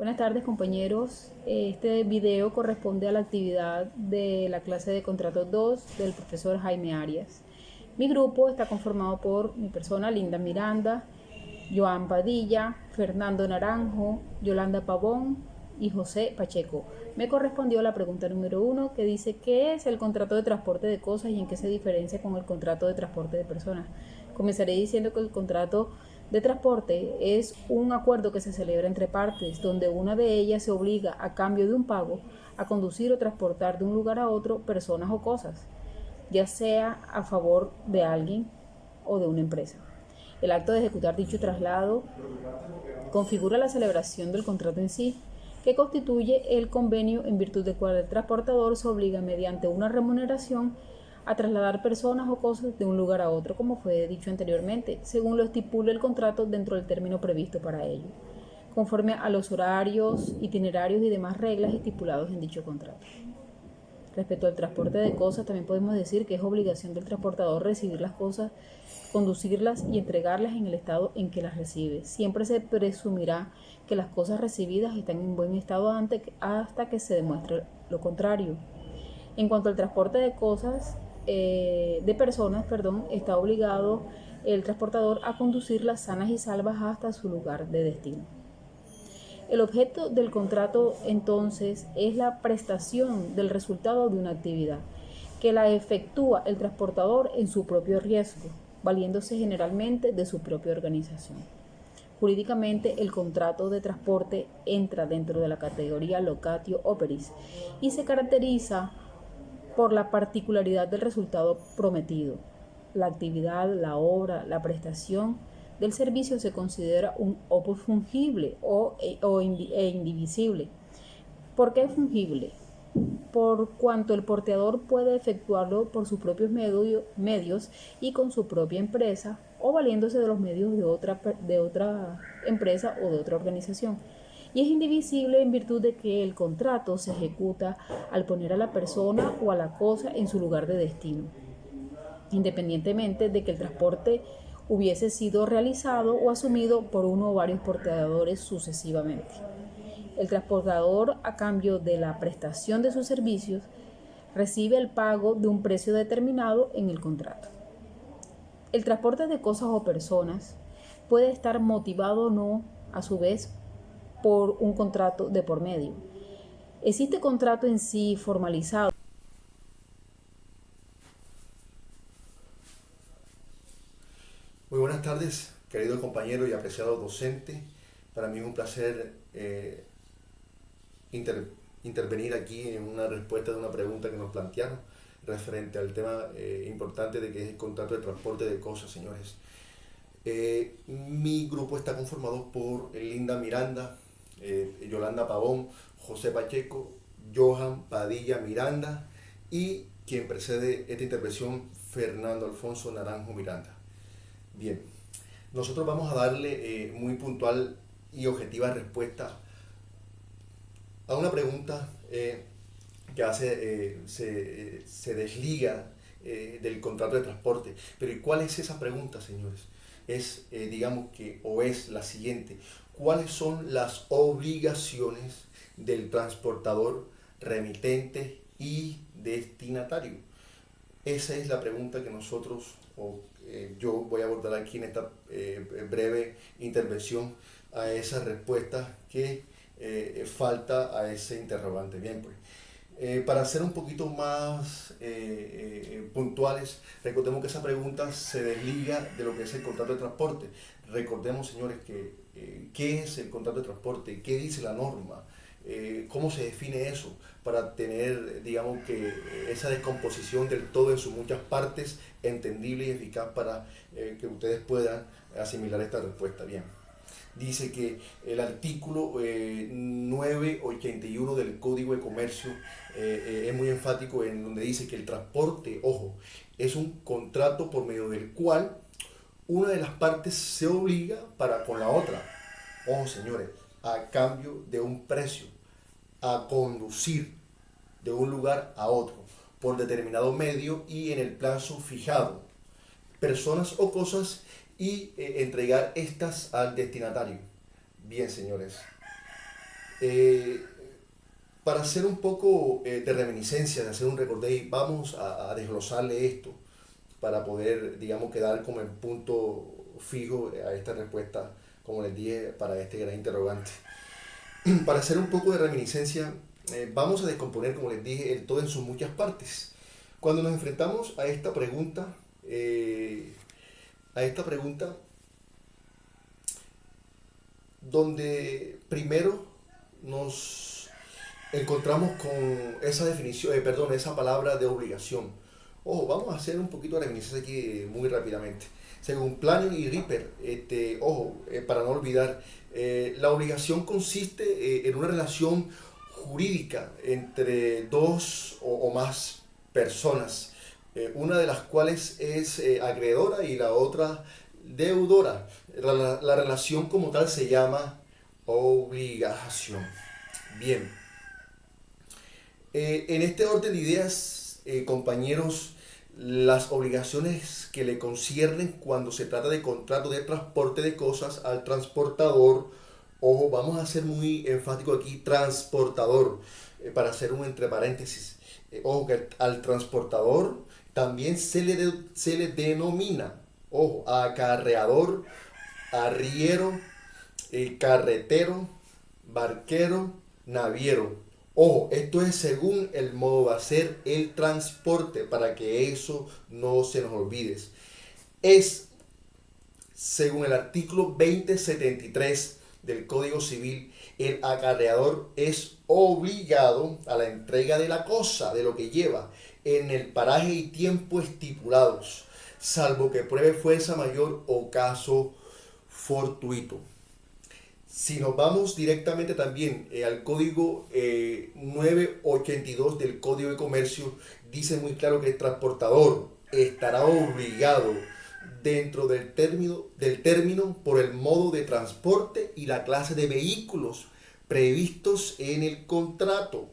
Buenas tardes, compañeros. Este video corresponde a la actividad de la clase de contrato 2 del profesor Jaime Arias. Mi grupo está conformado por mi persona, Linda Miranda, Joan Padilla, Fernando Naranjo, Yolanda Pavón y José Pacheco. Me correspondió la pregunta número 1, que dice: ¿qué es el contrato de transporte de cosas y en qué se diferencia con el contrato de transporte de personas? Comenzaré diciendo que el contrato de transporte es un acuerdo que se celebra entre partes, donde una de ellas se obliga, a cambio de un pago, a conducir o transportar de un lugar a otro personas o cosas, ya sea a favor de alguien o de una empresa. El acto de ejecutar dicho traslado configura la celebración del contrato en sí, que constituye el convenio en virtud del cual el transportador se obliga mediante una remuneración a trasladar personas o cosas de un lugar a otro, como fue dicho anteriormente, según lo estipula el contrato dentro del término previsto para ello, conforme a los horarios, itinerarios y demás reglas estipulados en dicho contrato. Respecto al transporte de cosas, también podemos decir que es obligación del transportador recibir las cosas, conducirlas y entregarlas en el estado en que las recibe. Siempre se presumirá que las cosas recibidas están en buen estado hasta que se demuestre lo contrario. En cuanto al transporte de cosas, de personas, está obligado el transportador a conducirlas sanas y salvas hasta su lugar de destino. El objeto del contrato, entonces, es la prestación del resultado de una actividad, que la efectúa el transportador en su propio riesgo, valiéndose generalmente de su propia organización. Jurídicamente, el contrato de transporte entra dentro de la categoría locatio operis y se caracteriza por la particularidad del resultado prometido. La actividad, la obra, la prestación del servicio se considera un opus fungible e indivisible. ¿Por qué fungible? Por cuanto el porteador puede efectuarlo por sus propios medios y con su propia empresa, o valiéndose de los medios de otra empresa o de otra organización. Y es indivisible en virtud de que el contrato se ejecuta al poner a la persona o a la cosa en su lugar de destino, independientemente de que el transporte hubiese sido realizado o asumido por uno o varios porteadores sucesivamente. El transportador, a cambio de la prestación de sus servicios, recibe el pago de un precio determinado en el contrato. El transporte de cosas o personas puede estar motivado o no, a su vez, por un contrato de por medio. Existe contrato en sí formalizado. Muy buenas tardes, querido compañero y apreciado docente. Para mí es un placer intervenir aquí en una respuesta de una pregunta que nos plantearon referente al tema importante de que es el contrato de transporte de cosas, señores. Mi grupo está conformado por Linda Miranda, Yolanda Pavón, José Pacheco, Johan Padilla Miranda y quien precede esta intervención, Fernando Alfonso Naranjo Miranda. Bien, nosotros vamos a darle muy puntual y objetiva respuesta a una pregunta que se desliga del contrato de transporte. Pero ¿y cuál es esa pregunta, señores? Es, digamos que, o es la siguiente: ¿cuáles son las obligaciones del transportador, remitente y destinatario? Esa es la pregunta que nosotros, yo voy a abordar aquí en esta breve intervención, a esa respuesta que falta a ese interrogante. Bien, pues, para ser un poquito más puntuales, recordemos que esa pregunta se desliga de lo que es el contrato de transporte. Recordemos, señores, que qué es el contrato de transporte, qué dice la norma, cómo se define eso, para tener, digamos, que esa descomposición del todo en sus muchas partes entendible y eficaz para que ustedes puedan asimilar esta respuesta. Bien, dice que el artículo 981 del Código de Comercio es muy enfático, en donde dice que el transporte, ojo, es un contrato por medio del cual una de las partes se obliga para con la otra, ojo, señores, a cambio de un precio, a conducir de un lugar a otro por determinado medio y en el plazo fijado, personas o cosas, y entregar estas al destinatario. Bien, señores, Eh, para hacer un poco de reminiscencia, de hacer un recordé, vamos a desglosarle esto para poder, digamos, quedar como el punto fijo a esta respuesta, como les dije, para este gran interrogante. Para hacer un poco de reminiscencia, vamos a descomponer, como les dije, el todo en sus muchas partes. Cuando nos enfrentamos a esta pregunta, donde primero nos encontramos con esa definición, perdón, esa palabra de obligación. Ojo, vamos a hacer un poquito de reminiscencia aquí muy rápidamente. Según Planion y Ripper, para no olvidar, la obligación consiste en una relación jurídica entre dos o más personas, una de las cuales es acreedora y la otra deudora. La relación como tal se llama obligación. Bien, en este orden de ideas, compañeros, las obligaciones que le conciernen cuando se trata de contrato de transporte de cosas al transportador, ojo, vamos a ser muy enfático aquí, transportador, para hacer un entre paréntesis. Ojo, que al transportador también se le denomina, ojo, acarreador, arriero, carretero, barquero, naviero. Ojo, esto es según el modo de hacer el transporte, para que eso no se nos olvide. Es, según el artículo 2073 del Código Civil, el acarreador es obligado a la entrega de la cosa, de lo que lleva, en el paraje y tiempo estipulados, salvo que pruebe fuerza mayor o caso fortuito. Si nos vamos directamente también al código 982 del Código de Comercio, dice muy claro que el transportador estará obligado dentro del término por el modo de transporte y la clase de vehículos previstos en el contrato.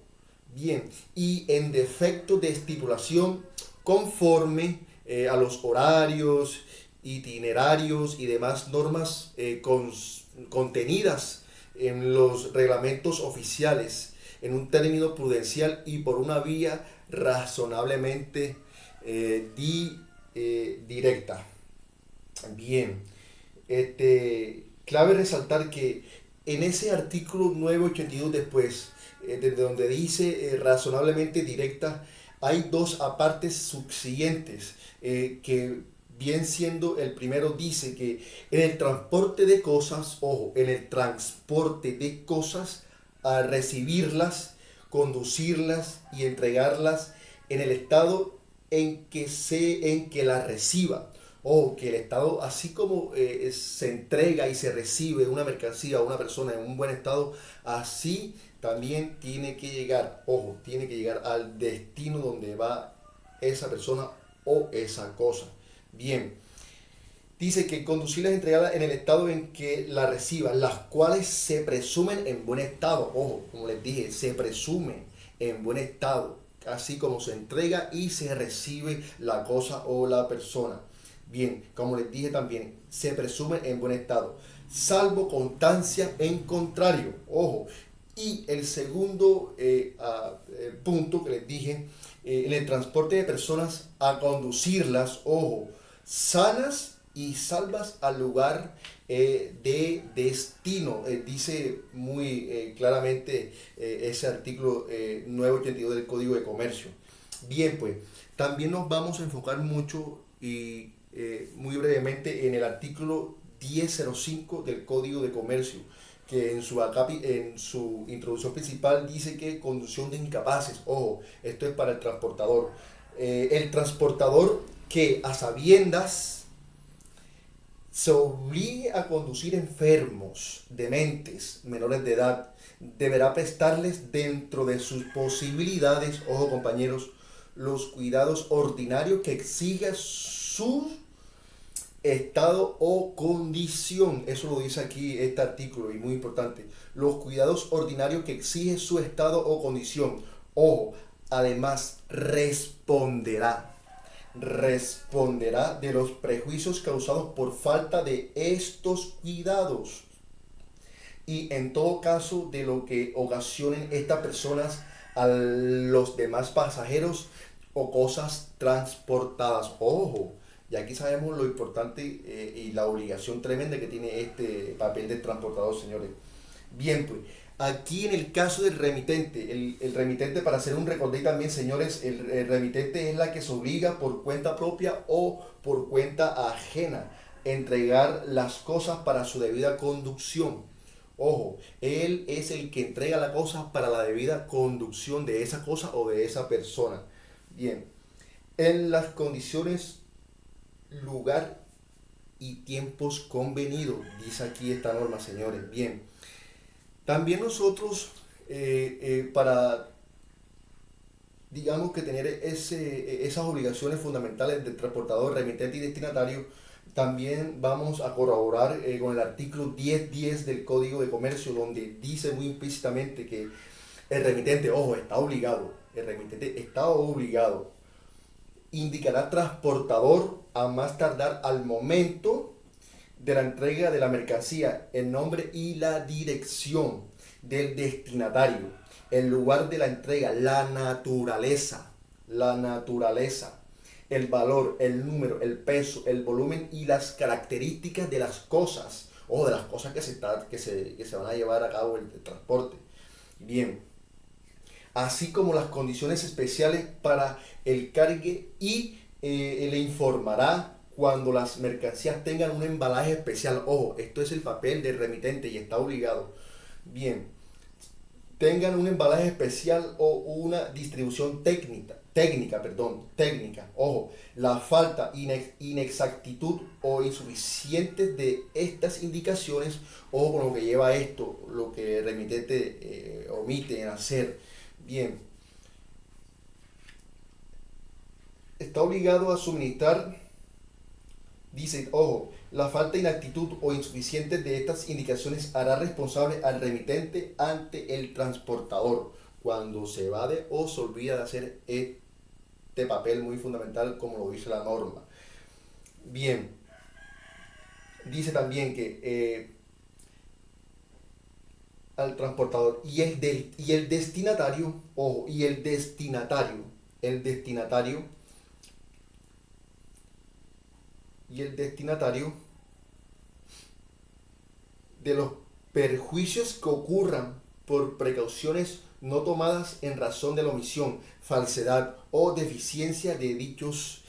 Bien, y en defecto de estipulación conforme a los horarios, itinerarios y demás normas contenidas en los reglamentos oficiales en un término prudencial y por una vía razonablemente directa. Bien, clave resaltar que en ese artículo 982 después, desde donde dice razonablemente directa, hay dos apartes subsiguientes que bien siendo el primero dice que en el transporte de cosas, ojo, en el transporte de cosas, a recibirlas, conducirlas y entregarlas en el estado en que las reciba. O que el Estado, así como se entrega y se recibe una mercancía a una persona en un buen estado, así también tiene que llegar, ojo, tiene que llegar al destino donde va esa persona o esa cosa. Bien, dice que conducirlas y entregarlas en el estado en que la reciba, las cuales se presumen en buen estado. Ojo, como les dije, se presumen en buen estado, así como se entrega y se recibe la cosa o la persona. Bien, como les dije también, se presume en buen estado, salvo constancia en contrario. Ojo, y el segundo punto que les dije, en el transporte de personas a conducirlas, ojo, sanas y salvas al lugar de destino. Dice muy claramente ese artículo 982 del Código de Comercio. Bien, pues también nos vamos a enfocar mucho y muy brevemente en el artículo 1005 del Código de Comercio, que en su introducción principal dice que conducción de incapaces. Ojo, esto es para el transportador. El transportador que a sabiendas se obligue a conducir enfermos, dementes, menores de edad, deberá prestarles dentro de sus posibilidades, ojo compañeros, los cuidados ordinarios que exija su estado o condición. Eso lo dice aquí este artículo y muy importante. Los cuidados ordinarios que exige su estado o condición. Ojo, además responderá de los prejuicios causados por falta de estos cuidados y en todo caso de lo que ocasionen estas personas a los demás pasajeros o cosas transportadas. Ojo, y aquí sabemos lo importante y la obligación tremenda que tiene este papel de transportador, señores. Bien, pues, aquí en el caso del remitente, el remitente, para hacer un recordé también, señores, el remitente es la que se obliga por cuenta propia o por cuenta ajena a entregar las cosas para su debida conducción. Ojo, él es el que entrega la cosa para la debida conducción de esa cosa o de esa persona. Bien, en las condiciones, lugar y tiempos convenidos, dice aquí esta norma, señores. Bien, también nosotros, para, digamos que tener esas obligaciones fundamentales del transportador, remitente y destinatario, también vamos a corroborar con el artículo 10.10 del Código de Comercio, donde dice muy implícitamente que el remitente, ojo, está obligado, el remitente está obligado, indicará transportador a más tardar al momento de la entrega de la mercancía, el nombre y la dirección del destinatario, el lugar de la entrega, la naturaleza, el valor, el número, el peso, el volumen y las características de las cosas, o de las cosas que se van a llevar a cabo el transporte. Bien, así como las condiciones especiales para el cargue y le informará cuando las mercancías tengan un embalaje especial. Ojo, esto es el papel del remitente y está obligado. Bien, tengan un embalaje especial o una distribución técnica. Ojo, la falta, inexactitud o insuficientes de estas indicaciones, ojo con lo que lleva esto, lo que el remitente omite en hacer. Bien, está obligado a suministrar, dice, ojo, la falta, inactitud o insuficiente de estas indicaciones hará responsable al remitente ante el transportador cuando se evade o se olvida de hacer este papel muy fundamental como lo dice la norma. Bien, dice también que al transportador y el destinatario, ojo, el destinatario de los perjuicios que ocurran por precauciones no tomadas en razón de la omisión, falsedad o deficiencia de dichos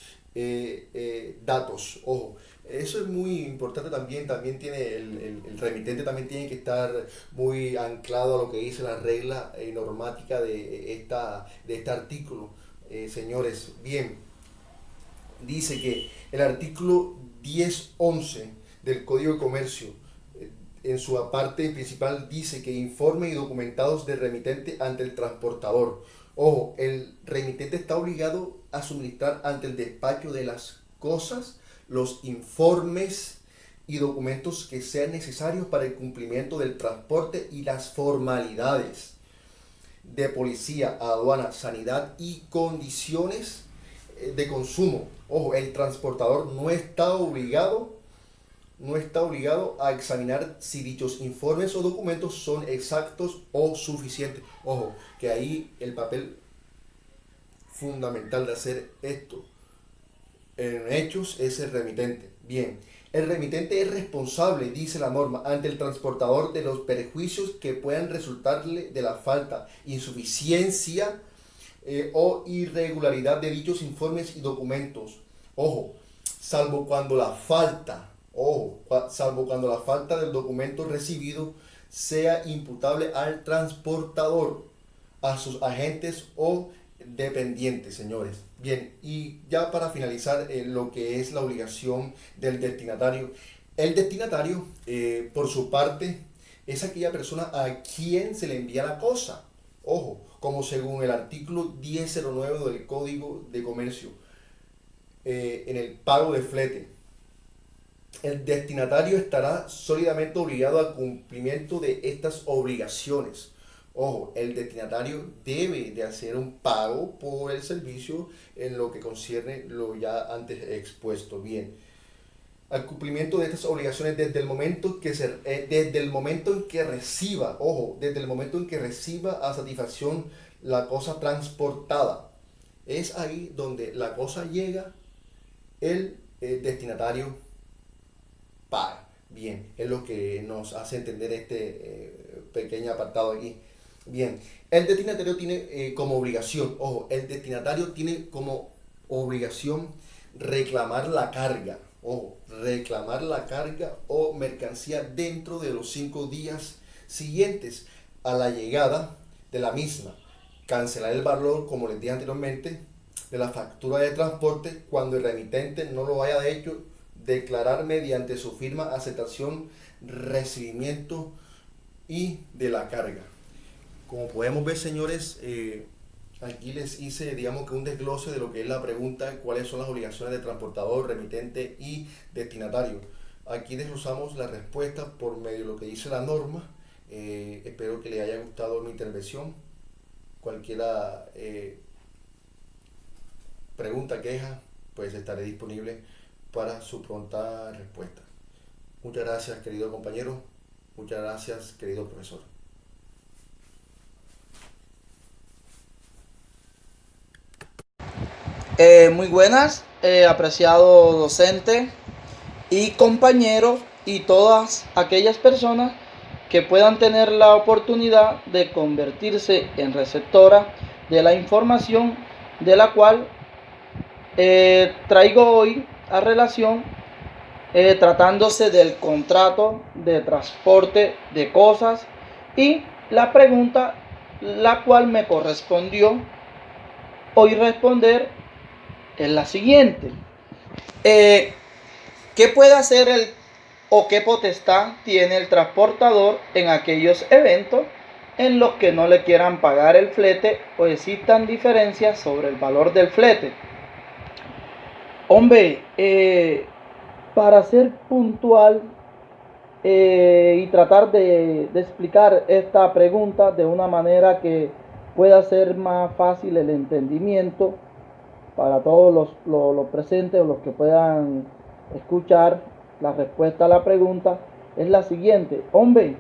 datos. Ojo, eso es muy importante también. También tiene el remitente también tiene que estar muy anclado a lo que dice la regla normática de este artículo. Señores, bien, dice que el artículo 10.11 del Código de Comercio, en su parte principal, dice que informe y documentados del remitente ante el transportador. Ojo, el remitente está obligado a suministrar ante el despacho de las cosas los informes y documentos que sean necesarios para el cumplimiento del transporte y las formalidades de policía, aduana, sanidad y condiciones de consumo. Ojo, el transportador no está obligado a examinar si dichos informes o documentos son exactos o suficientes. Ojo, que ahí el papel fundamental de hacer esto en hechos es el remitente. Bien, el remitente es responsable, dice la norma, ante el transportador de los perjuicios que puedan resultarle de la falta, insuficiencia o irregularidad de dichos informes y documentos. Ojo, salvo cuando la falta del documento recibido sea imputable al transportador, a sus agentes o dependientes, señores. Bien, y ya para finalizar lo que es la obligación del destinatario. El destinatario, por su parte, es aquella persona a quien se le envía la cosa. Ojo, como según el artículo 10.09 del Código de Comercio, en el pago de flete, el destinatario estará sólidamente obligado al cumplimiento de estas obligaciones. Ojo, el destinatario debe de hacer un pago por el servicio en lo que concierne lo ya antes expuesto. Bien, al cumplimiento de estas obligaciones desde el momento en que reciba, ojo, desde el momento en que reciba a satisfacción la cosa transportada. Es ahí donde la cosa llega, el destinatario paga. Bien, es lo que nos hace entender este pequeño apartado aquí. Bien, el destinatario tiene como obligación, ojo, el destinatario tiene como obligación reclamar la carga, ojo, reclamar la carga o mercancía dentro de los 5 días siguientes a la llegada de la misma. Cancelar el valor, como les dije anteriormente, de la factura de transporte cuando el remitente no lo haya hecho, declarar mediante su firma aceptación, recibimiento y de la carga. Como podemos ver, señores, aquí les hice, digamos que un desglose de lo que es la pregunta, cuáles son las obligaciones de transportador, remitente y destinatario. Aquí desglosamos la respuesta por medio de lo que dice la norma. Espero que les haya gustado mi intervención. Cualquiera pregunta, queja, pues estaré disponible para su pronta respuesta. Muchas gracias, querido compañero. Muchas gracias, querido profesor. Muy buenas, apreciado docente y compañeros y todas aquellas personas que puedan tener la oportunidad de convertirse en receptora de la información de la cual traigo hoy a relación, tratándose del contrato de transporte de cosas, y la pregunta la cual me correspondió hoy responder es la siguiente. ¿Qué puede hacer o qué potestad tiene el transportador en aquellos eventos en los que no le quieran pagar el flete o existan diferencias sobre el valor del flete? Hombre, para ser puntual y tratar de explicar esta pregunta de una manera que pueda ser más fácil el entendimiento para todos los presentes o los que puedan escuchar la respuesta a la pregunta, es la siguiente. Hombre,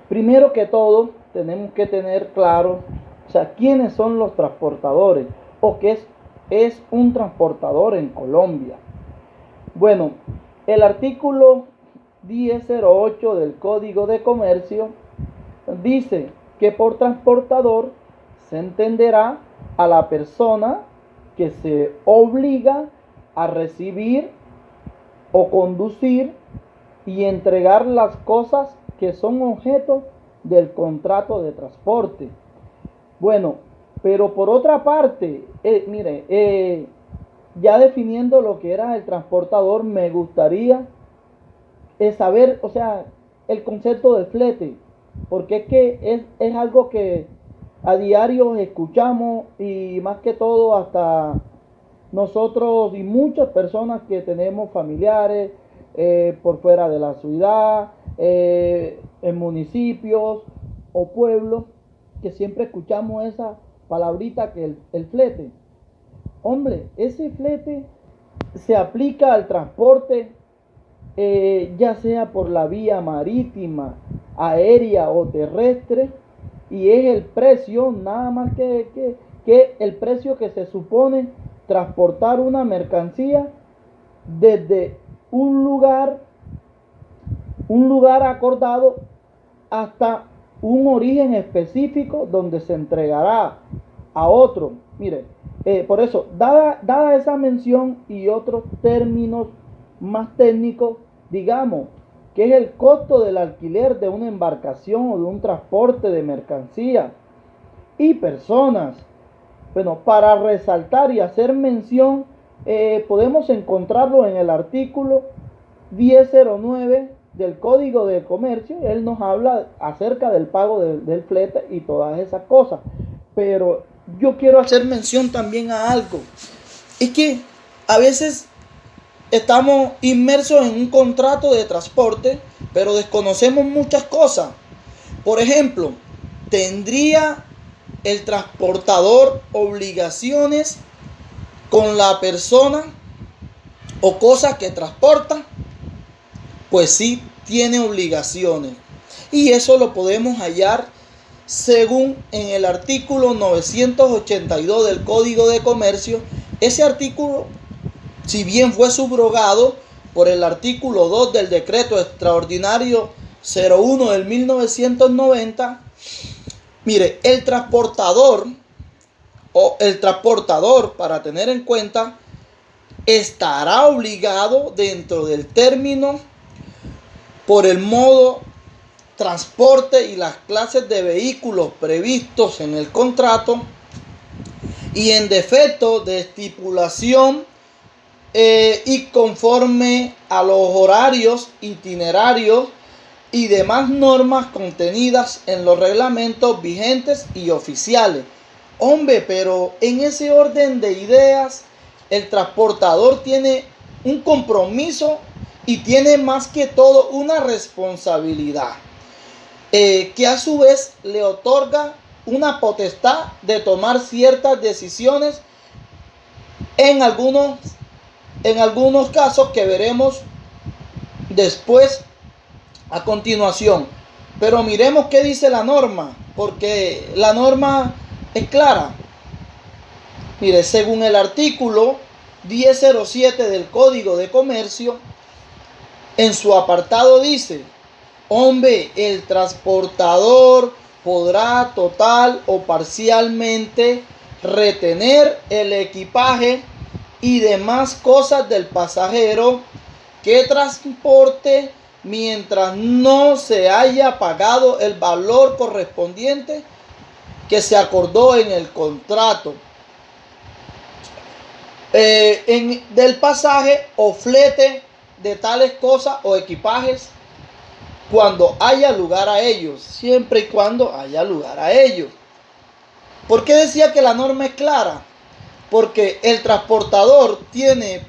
primero que todo tenemos que tener claro, o sea, quiénes son los transportadores o qué es un transportador en Colombia. Bueno, el artículo 1008 del Código de Comercio dice que por transportador se entenderá a la persona que se obliga a recibir o conducir y entregar las cosas que son objeto del contrato de transporte. Bueno, pero por otra parte, ya definiendo lo que era el transportador, me gustaría saber, o sea, el concepto de flete, porque es que es algo que a diario escuchamos, y más que todo hasta nosotros y muchas personas que tenemos familiares por fuera de la ciudad, en municipios o pueblos, que siempre escuchamos esa palabrita que el flete. Hombre, ese flete se aplica al transporte, ya sea por la vía marítima, aérea o terrestre, y es el precio, nada más que el precio que se supone transportar una mercancía desde un lugar acordado hasta un origen específico donde se entregará a otro. Mire, por eso, dada esa mención y otros términos más técnicos, digamos que es el costo del alquiler de una embarcación o de un transporte de mercancías y personas. Bueno, para resaltar y hacer mención, podemos encontrarlo en el artículo 1009 del Código de Comercio. Él nos habla acerca del pago del flete y todas esas cosas. Pero yo quiero hacer mención también a algo. Es que a veces estamos inmersos en un contrato de transporte, pero desconocemos muchas cosas. Por ejemplo, ¿tendría el transportador obligaciones con la persona o cosas que transporta, pues sí tiene obligaciones. Y eso lo podemos hallar según en el artículo 982 del Código de Comercio. Ese artículo, si bien fue subrogado por el artículo 2 del Decreto Extraordinario 01 del 1990, mire, el transportador, para tener en cuenta, estará obligado dentro del término por el modo transporte y las clases de vehículos previstos en el contrato, y en defecto de estipulación y conforme a los horarios, itinerarios y demás normas contenidas en los reglamentos vigentes y oficiales. Hombre, pero en ese orden de ideas, el transportador tiene un compromiso y tiene más que todo una responsabilidad, que a su vez le otorga una potestad de tomar ciertas decisiones en algunos casos que veremos después a continuación. Pero miremos qué dice la norma, porque la norma es clara. Mire, según el artículo 1007 del Código de Comercio, en su apartado dice: hombre, el transportador podrá total o parcialmente retener el equipaje y demás cosas del pasajero que transporte mientras no se haya pagado el valor correspondiente que se acordó en el contrato del pasaje o flete de tales cosas o equipajes, cuando haya lugar a ellos, siempre y cuando haya lugar a ellos. ¿Por qué decía que la norma es clara? Porque el transportador tiene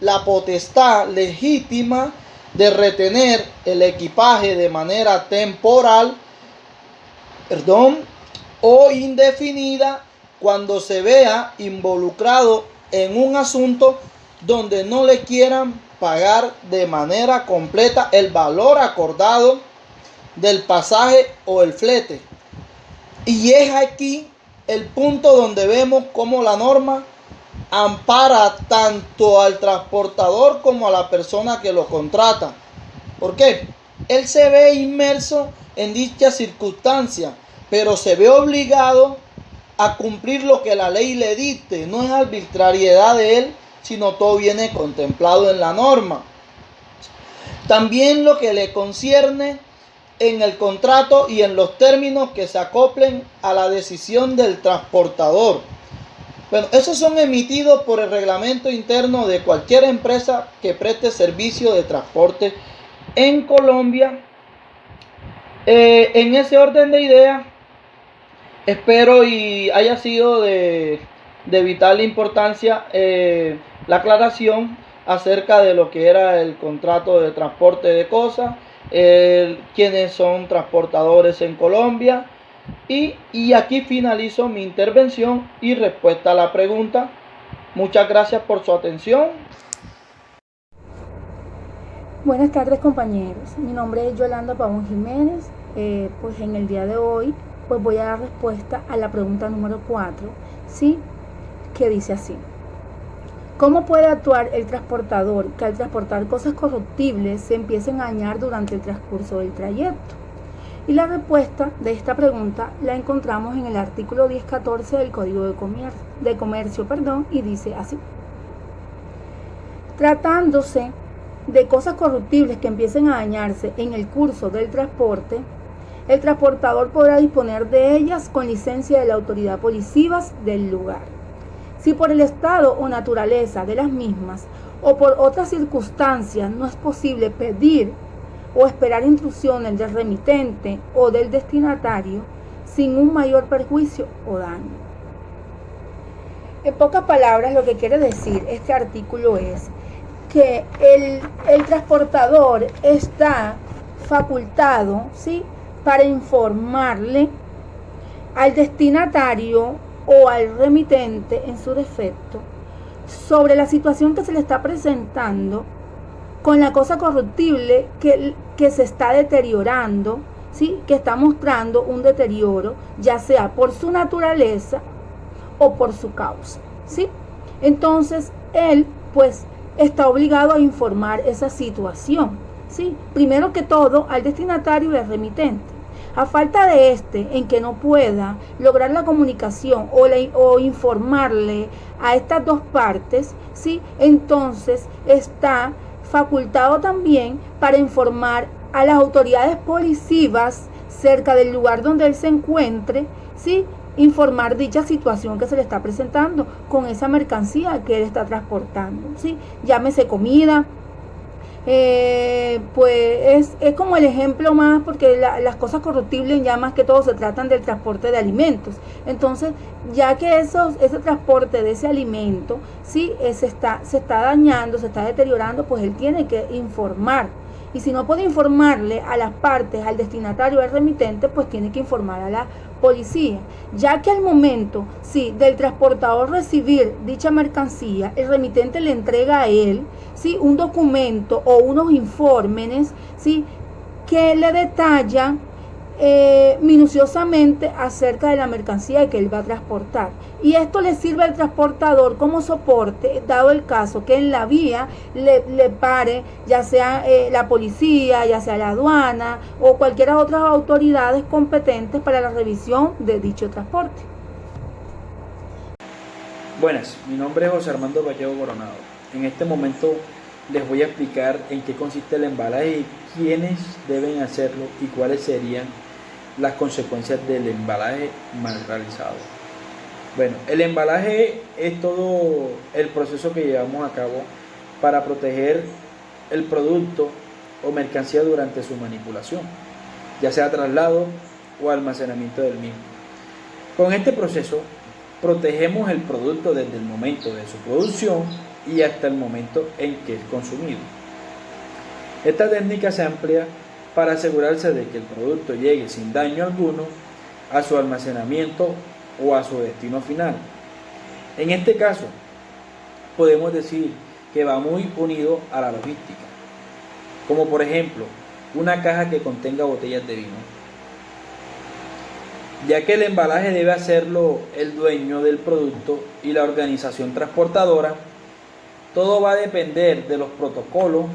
la potestad legítima de retener el equipaje de manera temporal, o indefinida, cuando se vea involucrado en un asunto donde no le quieran pagar de manera completa el valor acordado del pasaje o el flete. Y es aquí el punto donde vemos cómo la norma ampara tanto al transportador como a la persona que lo contrata. ¿Por qué? Él se ve inmerso en dicha circunstancia, pero se ve obligado a cumplir lo que la ley le dicte. No es arbitrariedad de él, sino todo viene contemplado en la norma. También lo que le concierne en el contrato y en los términos que se acoplen a la decisión del transportador. Bueno, esos son emitidos por el reglamento interno de cualquier empresa que preste servicio de transporte en Colombia. En ese orden de ideas, espero y haya sido de vital importancia la aclaración acerca de lo que era el contrato de transporte de cosas, quiénes son transportadores en Colombia, y aquí finalizo mi intervención y respuesta a la pregunta. Muchas gracias por su atención. Buenas tardes, compañeros. Mi nombre es Yolanda Pavón Jiménez. Pues en el día de hoy pues voy a dar respuesta a la pregunta número 4, ¿sí? Que dice así: ¿cómo puede actuar el transportador que al transportar cosas corruptibles se empiecen a dañar durante el transcurso del trayecto? Y la respuesta de esta pregunta la encontramos en el artículo 1014 del Código de Comercio, y dice así: tratándose de cosas corruptibles que empiecen a dañarse en el curso del transporte, el transportador podrá disponer de ellas con licencia de la autoridad policiva del lugar. Si por el estado o naturaleza de las mismas o por otras circunstancias no es posible pedir o esperar instrucciones del remitente o del destinatario sin un mayor perjuicio o daño. En pocas palabras, lo que quiere decir este artículo es que el transportador está facultado, ¿sí?, para informarle al destinatario o al remitente, en su defecto, sobre la situación que se le está presentando con la cosa corruptible que se está deteriorando, ¿sí? Que está mostrando un deterioro, ya sea por su naturaleza o por su causa, ¿sí? Entonces, él, pues, está obligado a informar esa situación, ¿sí? Primero que todo, al destinatario y al remitente. A falta de en que no pueda lograr la comunicación o informarle a estas dos partes, ¿sí? Entonces está facultado también para informar a las autoridades policivas cerca del lugar donde él se encuentre, ¿sí? Informar dicha situación que se le está presentando con esa mercancía que él está transportando, ¿sí? Llámese comida, pues es como el ejemplo más, porque las cosas corruptibles ya más que todo se tratan del transporte de alimentos. Entonces, ya que ese transporte de ese alimento, ¿sí? se está dañando, se está deteriorando, pues él tiene que informar. Y si no puede informarle a las partes, al destinatario, al remitente, pues tiene que informar a la policía, ya que al momento, sí, del transportador recibir dicha mercancía, el remitente le entrega a él, sí, un documento o unos informes, sí, que le detallan minuciosamente acerca de la mercancía que él va a transportar, y esto le sirve al transportador como soporte, dado el caso que en la vía le pare, ya sea la policía, ya sea la aduana o cualquiera otras autoridades competentes para la revisión de dicho transporte. Buenas, mi nombre es José Armando Vallejo Coronado. En este momento les voy a explicar en qué consiste el embalaje y quiénes deben hacerlo y cuáles serían las consecuencias del embalaje mal realizado. Bueno, el embalaje es todo el proceso que llevamos a cabo para proteger el producto o mercancía durante su manipulación, ya sea traslado o almacenamiento del mismo. Con este proceso protegemos el producto desde el momento de su producción y hasta el momento en que es consumido. Esta técnica se amplía para asegurarse de que el producto llegue sin daño alguno a su almacenamiento o a su destino final. En este caso, podemos decir que va muy unido a la logística, como por ejemplo, una caja que contenga botellas de vino, ya que el embalaje debe hacerlo el dueño del producto y la organización transportadora. Todo va a depender de los protocolos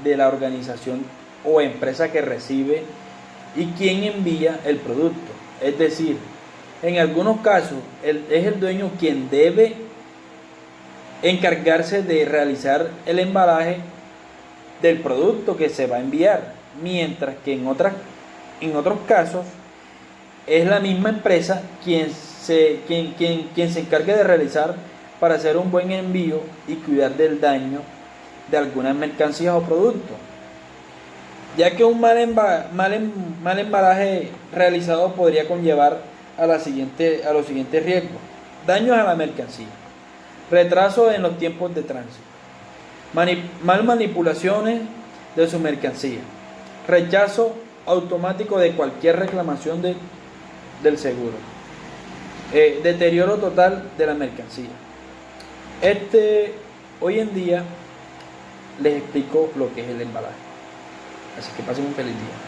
de la organización o empresa que recibe y quien envía el producto. Es decir, en algunos casos es el dueño quien debe encargarse de realizar el embalaje del producto que se va a enviar, mientras que en otros casos es la misma empresa quien se encargue de realizar para hacer un buen envío y cuidar del daño de algunas mercancías o productos, ya que un mal embalaje realizado podría conllevar a los siguientes riesgos: daños a la mercancía, retraso en los tiempos de tránsito, mal manipulaciones de su mercancía, rechazo automático de cualquier reclamación del seguro, deterioro total de la mercancía. Hoy en día les explico lo que es el embalaje. Así que pasen un feliz día.